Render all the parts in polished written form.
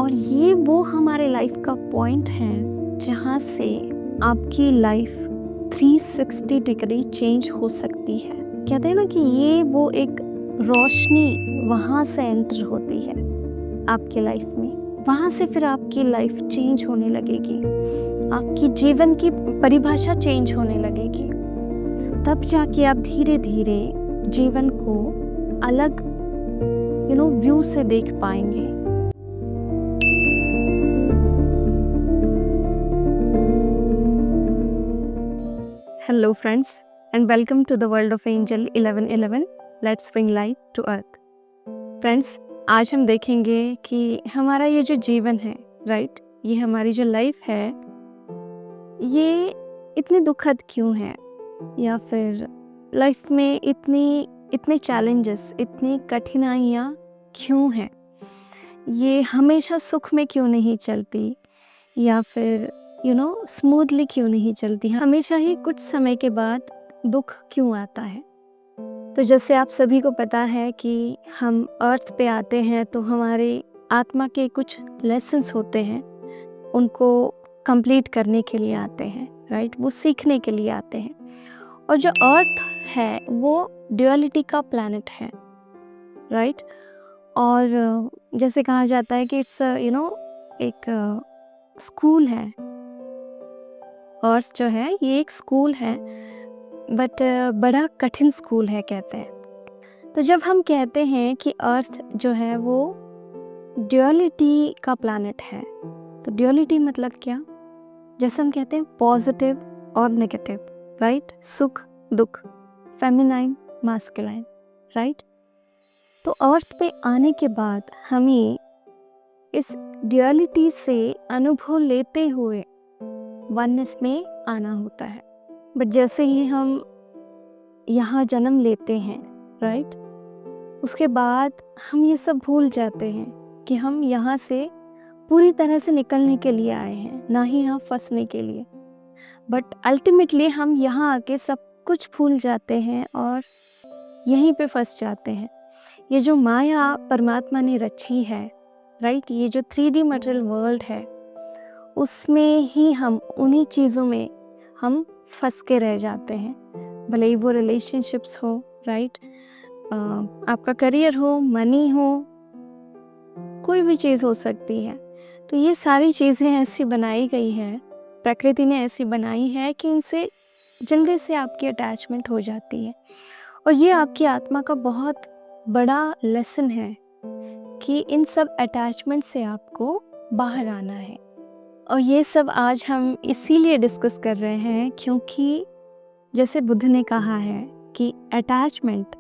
और ये वो हमारे लाइफ का पॉइंट है जहाँ से आपकी लाइफ 360 डिग्री चेंज हो सकती है। कहते हैं ना कि ये वो एक रोशनी वहाँ से एंटर होती है आपकी लाइफ में, वहाँ से फिर आपकी लाइफ चेंज होने लगेगी, आपकी जीवन की परिभाषा चेंज होने लगेगी। तब जाके आप धीरे धीरे जीवन को अलग व्यू से देख पाएंगे। Hello friends and welcome to the world of angel 1111। Let's bring light to earth. Friends, आज हम देखेंगे कि हमारा ये जो जीवन है, राइट, ये हमारी जो लाइफ है, ये इतनी दुखद क्यों है, या फिर लाइफ में इतने चैलेंजेस, इतनी कठिनाइयाँ क्यों हैं, ये हमेशा सुख में क्यों नहीं चलती, या फिर स्मूथली क्यों नहीं चलती, हमेशा ही कुछ समय के बाद दुख क्यों आता है। तो जैसे आप सभी को पता है कि हम अर्थ पे आते हैं तो हमारे आत्मा के कुछ लेसन्स होते हैं, उनको कंप्लीट करने के लिए आते हैं, राइट, वो सीखने के लिए आते हैं। और जो अर्थ है वो ड्यूअलिटी का प्लैनेट है, राइट। और जैसे कहा जाता है कि इट्स एक स्कूल है। अर्थ जो है ये एक स्कूल है, बट बड़ा कठिन स्कूल है कहते हैं। तो जब हम कहते हैं कि अर्थ जो है वो ड्यूअलिटी का प्लैनेट है, तो ड्यूअलिटी मतलब क्या? जैसे हम कहते हैं पॉजिटिव और नेगेटिव, राइट, सुख दुख, फेमिनाइन मास्कुलाइन, राइट। तो अर्थ पे आने के बाद हमें इस ड्यूअलिटी से अनुभव लेते हुए वननेस में आना होता है। बट जैसे ही हम यहाँ जन्म लेते हैं, राइट, उसके बाद हम ये सब भूल जाते हैं कि हम यहाँ से पूरी तरह से निकलने के लिए आए हैं, ना ही यहाँ फंसने के लिए। बट अल्टीमेटली हम यहाँ आके सब कुछ भूल जाते हैं और यहीं पे फंस जाते हैं। ये जो माया परमात्मा ने रची है, राइट, ये जो 3D मटेरियल वर्ल्ड है, उसमें ही हम उन्हीं चीज़ों में हम फंस के रह जाते हैं। भले ही वो रिलेशनशिप्स हो, राइट, आपका करियर हो, मनी हो, कोई भी चीज़ हो सकती है। तो ये सारी चीज़ें ऐसी बनाई गई है, प्रकृति ने ऐसी बनाई है कि इनसे जल्दी से आपकी अटैचमेंट हो जाती है। और ये आपकी आत्मा का बहुत बड़ा लेसन है कि इन सब अटैचमेंट से आपको बाहर आना है। और ये सब आज हम इसीलिए डिस्कस कर रहे हैं क्योंकि जैसे बुद्ध ने कहा है कि attachment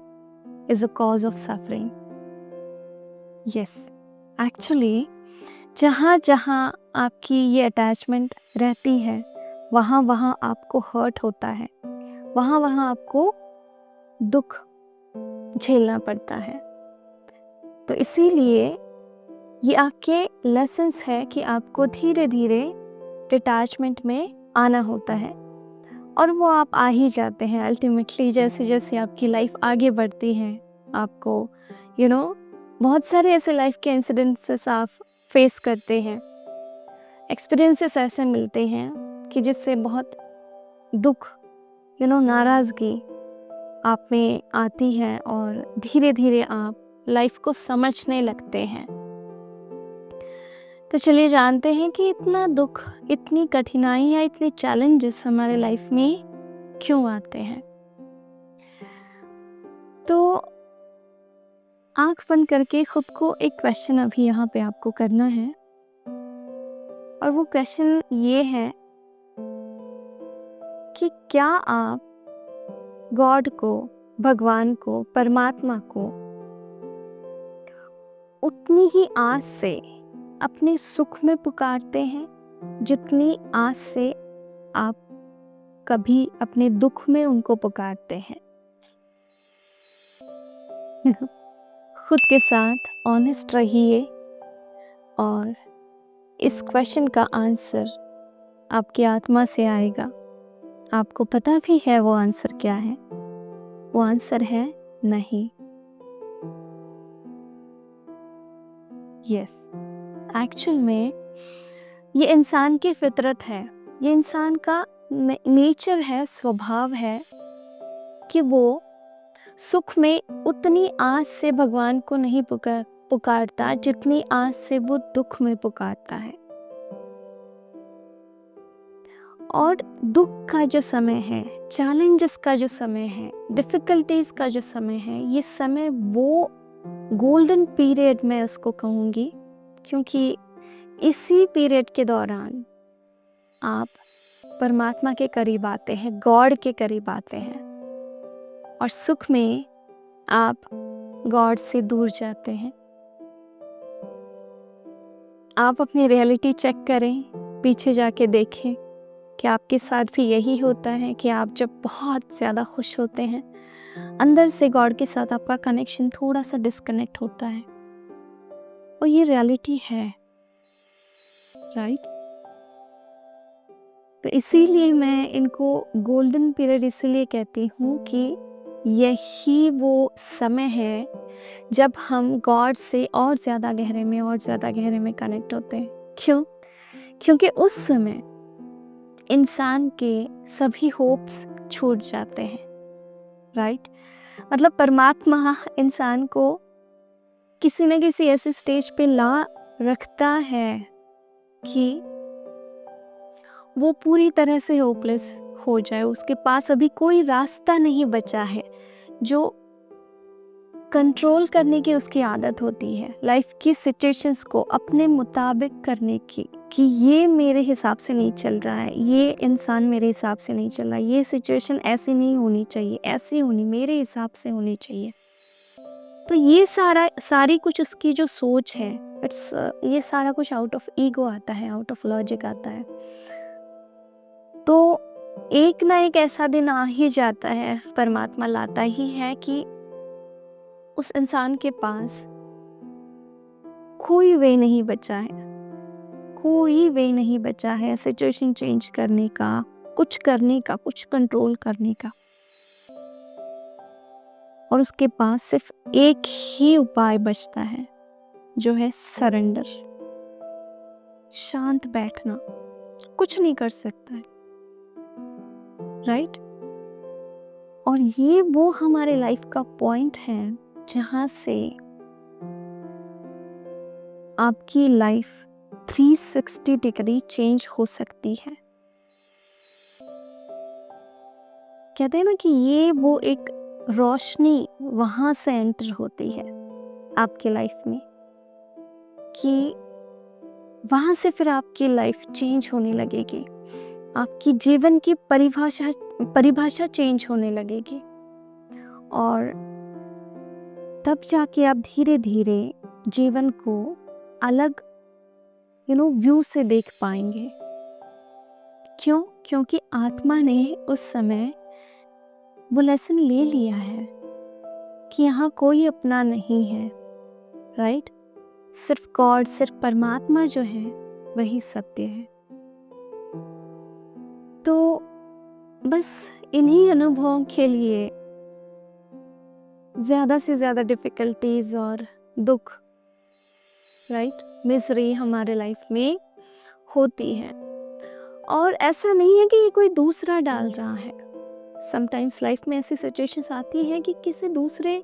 is a cause of suffering. Yes, actually जहाँ जहाँ आपकी ये अटैचमेंट रहती है, वहाँ वहाँ आपको हर्ट होता है, वहाँ वहाँ आपको दुख झेलना पड़ता है। तो इसीलिए ये आपके लेसन्स है कि आपको धीरे धीरे डिटैचमेंट में आना होता है, और वो आप आ ही जाते हैं अल्टीमेटली। जैसे जैसे आपकी लाइफ आगे बढ़ती है, आपको बहुत सारे ऐसे लाइफ के इंसिडेंसेस आप फेस करते हैं, एक्सपीरियंसेस ऐसे मिलते हैं कि जिससे बहुत दुख, नाराज़गी आप में आती है और धीरे धीरे आप लाइफ को समझने लगते हैं। तो चलिए जानते हैं कि इतना दुख, इतनी कठिनाइयाँ, इतने चैलेंजेस हमारे लाइफ में क्यों आते हैं। तो आंख बंद करके खुद को एक क्वेश्चन अभी यहाँ पे आपको करना है, और वो क्वेश्चन ये है कि क्या आप गॉड को, भगवान को, परमात्मा को उतनी ही आस से अपने सुख में पुकारते हैं जितनी आस से आप कभी अपने दुख में उनको पुकारते हैं? खुद के साथ ऑनेस्ट रहिए, और इस क्वेश्चन का आंसर आपकी आत्मा से आएगा। आपको पता भी है वो आंसर क्या है। वो आंसर है नहीं। यस, एक्चुअल में ये इंसान की फितरत है, ये इंसान का नेचर है, स्वभाव है कि वो सुख में उतनी आस से भगवान को नहीं पुकारता जितनी आस से वो दुख में पुकारता है। और दुख का जो समय है, चैलेंजेस का जो समय है, डिफ़िकल्टीज़ का जो समय है, ये समय वो गोल्डन पीरियड मैं उसको कहूँगी, क्योंकि इसी पीरियड के दौरान आप परमात्मा के करीब आते हैं, गॉड के करीब आते हैं, और सुख में आप गॉड से दूर जाते हैं। आप अपनी रियलिटी चेक करें, पीछे जाके देखें कि आपके साथ भी यही होता है कि आप जब बहुत ज़्यादा खुश होते हैं, अंदर से गॉड के साथ आपका कनेक्शन थोड़ा सा डिस्कनेक्ट होता है, और ये रियलिटी है, राइट? तो इसीलिए मैं इनको गोल्डन पीरियड इसीलिए कहती हूँ कि यही वो समय है जब हम गॉड से और ज़्यादा गहरे में कनेक्ट होते हैं। क्यों? क्योंकि उस समय इंसान के सभी होप्स छूट जाते हैं, राइट? मतलब परमात्मा इंसान को किसी न किसी ऐसे स्टेज पे ला रखता है कि वो पूरी तरह से होपलेस हो जाए, उसके पास अभी कोई रास्ता नहीं बचा है। जो कंट्रोल करने की उसकी आदत होती है, लाइफ की सिचुएशंस को अपने मुताबिक करने की, कि ये मेरे हिसाब से नहीं चल रहा है, ये इंसान मेरे हिसाब से नहीं चल रहा है, ये सिचुएशन ऐसी नहीं होनी चाहिए, ऐसी होनी मेरे हिसाब से होनी चाहिए। तो ये सारी कुछ उसकी जो सोच है, ये सारा कुछ आउट ऑफ ईगो आता है, आउट ऑफ लॉजिक आता है। तो एक ना एक ऐसा दिन आ ही जाता है, परमात्मा लाता ही है कि उस इंसान के पास कोई वे नहीं बचा है, कोई वे नहीं बचा है सिचुएशन चेंज करने का, कुछ करने का, कुछ कंट्रोल करने का, और उसके पास सिर्फ एक ही उपाय बचता है, जो है सरेंडर, शांत बैठना, कुछ नहीं कर सकता है, राइट? और ये वो हमारे लाइफ का पॉइंट है जहां से आपकी लाइफ 360 डिग्री चेंज हो सकती है। कहते हैं ना कि ये वो एक रोशनी वहां से एंटर होती है आपकी लाइफ में, कि वहां से फिर आपकी लाइफ चेंज होने लगेगी, आपकी जीवन की परिभाषा चेंज होने लगेगी, और तब जाके आप धीरे धीरे जीवन को अलग व्यू से देख पाएंगे। क्यों? क्योंकि आत्मा ने उस समय वो लेसन ले लिया है कि यहाँ कोई अपना नहीं है, राइट? सिर्फ गॉड, सिर्फ परमात्मा जो है वही सत्य है। तो बस इन्हीं अनुभवों के लिए ज़्यादा से ज़्यादा डिफ़िकल्टीज़ और दुख, राइट, मिजरी हमारे लाइफ में होती है। और ऐसा नहीं है कि ये कोई दूसरा डाल रहा है। समटाइम्स लाइफ में ऐसी सिचुएशंस आती है कि किसी दूसरे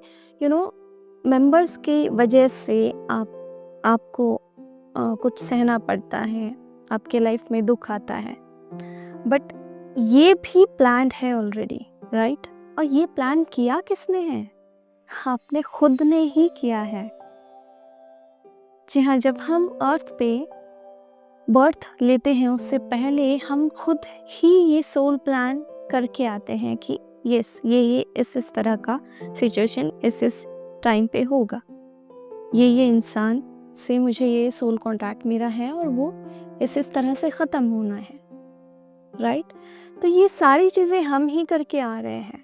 मेंबर्स की वजह से आपको कुछ सहना पड़ता है, आपके लाइफ में दुख आता है, बट ये भी प्लान्ड है ऑलरेडी, राइट? और ये प्लान किया किसने है? आपने खुद ने ही किया है। जी हाँ, जब हम अर्थ पे बर्थ लेते हैं उससे पहले हम खुद ही ये सोल प्लान करके आते हैं कि यस, ये इस तरह का सिचुएशन इस टाइम पे होगा, ये इंसान से मुझे ये सोल कॉन्ट्रैक्ट मेरा है और वो इस तरह से ख़त्म होना है, राइट? तो ये सारी चीज़ें हम ही करके आ रहे हैं।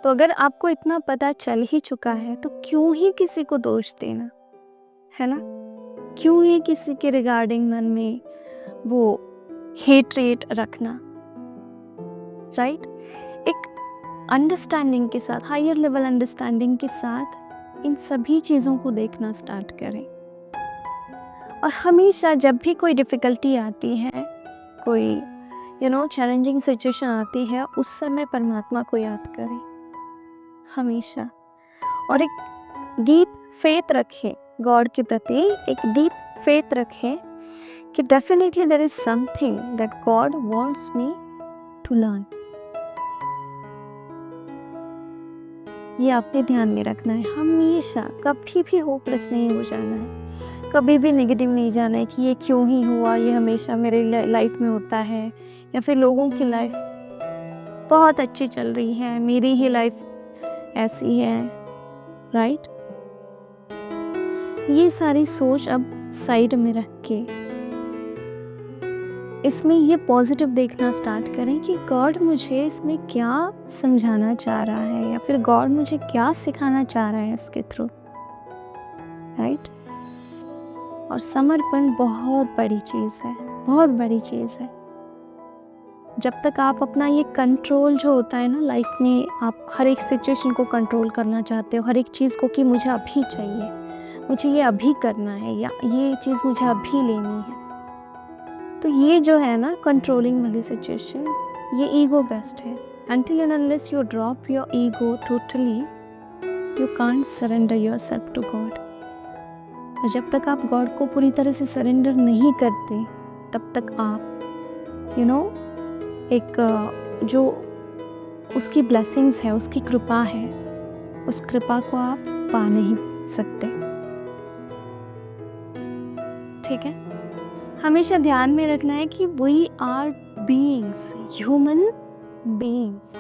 तो अगर आपको इतना पता चल ही चुका है तो क्यों ही किसी को दोष देना, है ना? क्यों ही किसी के रिगार्डिंग मन में वो हेट्रेट रखना, राइट? एक अंडरस्टैंडिंग के साथ, हायर लेवल अंडरस्टैंडिंग के साथ इन सभी चीज़ों को देखना स्टार्ट करें। और हमेशा जब भी कोई डिफ़िकल्टी आती है, कोई चैलेंजिंग सिचुएशन आती है, उस समय परमात्मा को याद करें हमेशा। और एक डीप फेथ रखें गॉड के प्रति, एक डीप फेथ रखें कि definitely there is something that God wants me to learn. ये आपने ध्यान में रखना है हमेशा, कभी भी होपलेस नहीं हो जाना है, कभी भी नेगेटिव नहीं जाना है कि ये क्यों ही हुआ, ये हमेशा मेरे लाइफ में होता है, या फिर लोगों की लाइफ बहुत अच्छी चल रही है, मेरी ही लाइफ ऐसी है, राइट। ये सारी सोच अब साइड में रख के इसमें ये पॉजिटिव देखना स्टार्ट करें कि गॉड मुझे इसमें क्या समझाना चाह रहा है, या फिर गॉड मुझे क्या सिखाना चाह रहा है इसके थ्रू, राइट। और समर्पण बहुत बड़ी चीज़ है, बहुत बड़ी चीज़ है। जब तक आप अपना ये कंट्रोल जो होता है ना लाइफ में, आप हर एक सिचुएशन को कंट्रोल करना चाहते हो, हर एक चीज़ को कि मुझे अभी चाहिए, मुझे ये अभी करना है, या ये चीज़ मुझे अभी लेनी है, तो ये जो है ना कंट्रोलिंग वाली सिचुएशन, ये ईगो बेस्ट है। Until and unless you drop your ego totally, you can't surrender yourself to God. और जब तक आप गॉड को पूरी तरह से सरेंडर नहीं करते, तब तक आप एक जो उसकी ब्लेसिंग्स है, उसकी कृपा है, उस कृपा को आप पा नहीं सकते। ठीक है, हमेशा ध्यान में रखना है कि we are beings, human beings,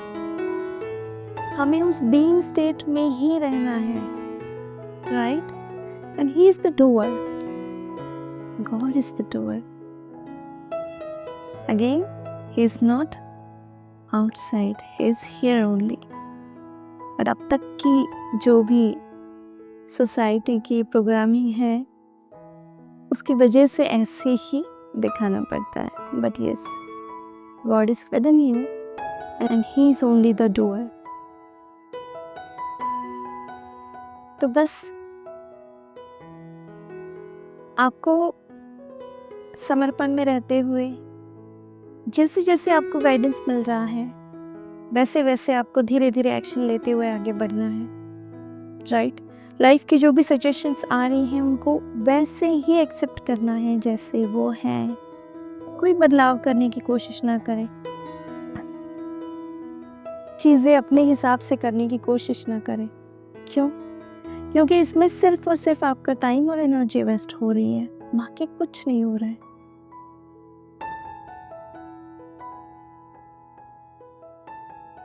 हमें उस बीइंग स्टेट में ही रहना है, right. And he is the doer, God is the doer. Again, he is not outside, he is here only. और अब तक की जो भी सोसाइटी की प्रोग्रामिंग है, उसकी वजह से ऐसे ही दिखाना पड़ता है, but yes, God is with in you and he is only the doer. तो बस आपको समर्पण में रहते हुए जैसे जैसे आपको गाइडेंस मिल रहा है, वैसे वैसे आपको धीरे धीरे एक्शन लेते हुए आगे बढ़ना है, राइट। लाइफ की जो भी सिचुएशंस आ रही हैं, उनको वैसे ही एक्सेप्ट करना है जैसे वो हैं, कोई बदलाव करने की कोशिश ना करें, चीज़ें अपने हिसाब से करने की कोशिश ना करें। क्यों? क्योंकि इसमें सिर्फ और सिर्फ आपका टाइम और एनर्जी वेस्ट हो रही है, बाकी कुछ नहीं हो रहा है।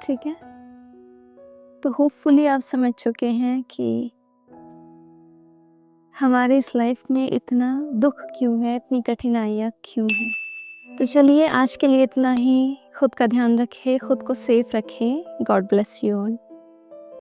ठीक है, तो होपफुली आप समझ चुके हैं कि हमारे इस लाइफ में इतना दुख क्यों है, इतनी कठिनाइयाँ क्यों हैं। तो चलिए आज के लिए इतना ही। खुद का ध्यान रखें, खुद को सेफ रखें। God bless you all.